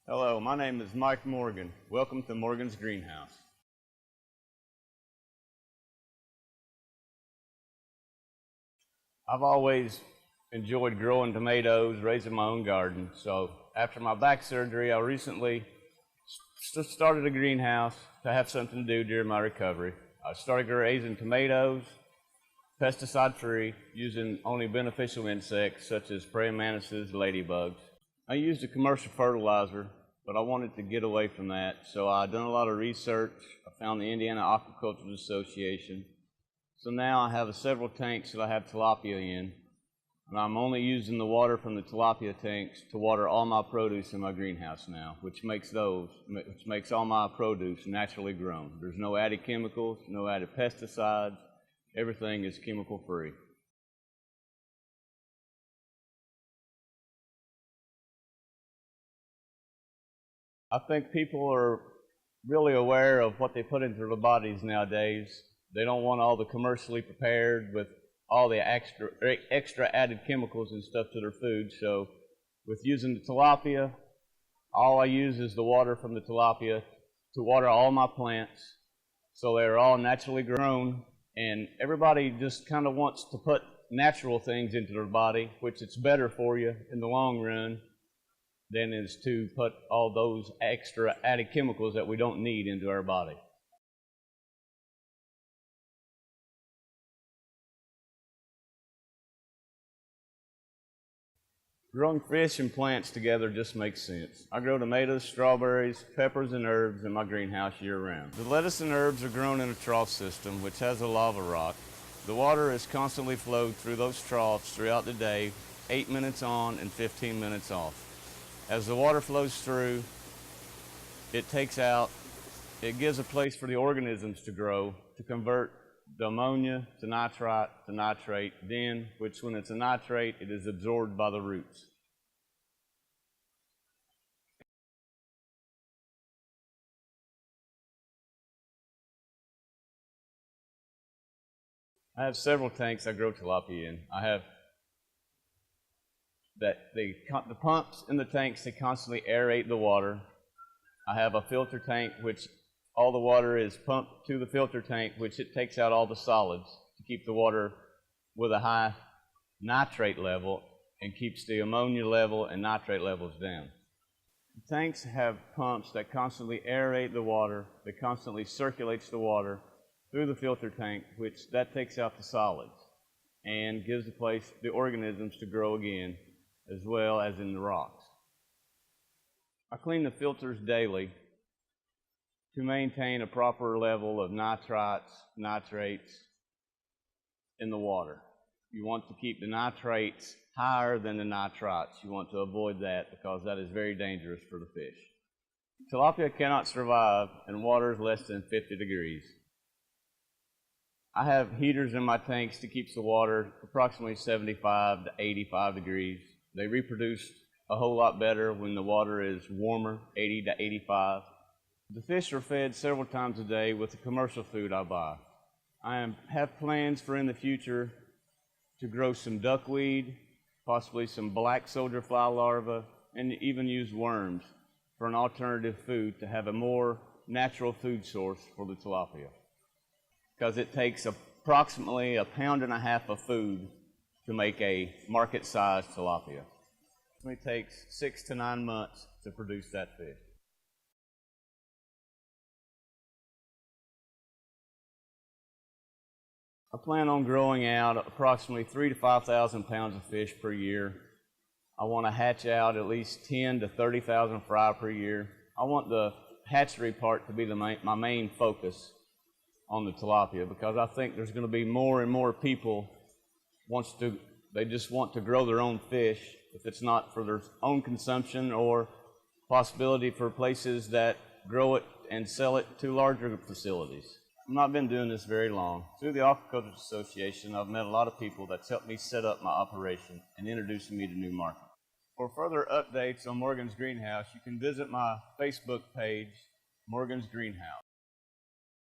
Hello, my name is Mike Morgan. Welcome to Morgan's Greenhouse. I've always enjoyed growing tomatoes, raising my own garden. So after my back surgery, I recently started a greenhouse to have something to do during my recovery. I started raising tomatoes, pesticide-free, using only beneficial insects such as praying mantises, ladybugs. I used a commercial fertilizer, but I wanted to get away from that, so I done a lot of research. I found the Indiana Aquaculture Association. So now I have several tanks that I have tilapia in, and I'm only using the water from the tilapia tanks to water all my produce in my greenhouse now, which makes all my produce naturally grown. There's no added chemicals, no added pesticides. Everything is chemical free. I think people are really aware of what they put into their bodies nowadays. They don't want all the commercially prepared with all the extra added chemicals and stuff to their food. So with using the tilapia, all I use is the water from the tilapia to water all my plants. So they're all naturally grown, and everybody just kind of wants to put natural things into their body, which it's better for you in the long run than is to put all those extra added chemicals that we don't need into our body. Growing fish and plants together just makes sense. I grow tomatoes, strawberries, peppers, and herbs in my greenhouse year-round. The lettuce and herbs are grown in a trough system, which has a lava rock. The water is constantly flowed through those troughs throughout the day, 8 minutes on and 15 minutes off. As the water flows through, it gives a place for the organisms to grow, to convert the ammonia to nitrate, then, which when it's a nitrate, it is absorbed by the roots. I have several tanks I grow tilapia in. I have the pumps in the tanks, they constantly aerate the water. I have a filter tank which all the water is pumped to the filter tank, which it takes out all the solids to keep the water with a high nitrate level and keeps the ammonia level and nitrate levels down. The tanks have pumps that constantly aerate the water, that constantly circulates the water through the filter tank, which that takes out the solids and gives the organisms to grow again, as well as in the rocks. I clean the filters daily to maintain a proper level of nitrates in the water. You want to keep the nitrates higher than the nitrites. You want to avoid that because that is very dangerous for the fish. Tilapia cannot survive in waters less than 50 degrees. I have heaters in my tanks to keep the water approximately 75 to 85 degrees. They reproduce a whole lot better when the water is warmer, 80 to 85. The fish are fed several times a day with the commercial food I buy. I have plans for in the future to grow some duckweed, possibly some black soldier fly larvae, and even use worms for an alternative food to have a more natural food source for the tilapia. Because it takes approximately 1.5 pounds of food to make a market-sized tilapia. It only takes 6 to 9 months to produce that fish. I plan on growing out approximately 3,000 to 5,000 pounds of fish per year. I want to hatch out at least 10,000 to 30,000 fry per year. I want the hatchery part to be my main focus on the tilapia, because I think there's going to be more and more people they just want to grow their own fish, if it's not for their own consumption or possibility for places that grow it and sell it to larger facilities. I've not been doing this very long. Through the Aquaculture Association, I've met a lot of people that's helped me set up my operation and introducing me to new markets. For further updates on Morgan's Greenhouse, you can visit my Facebook page, Morgan's Greenhouse.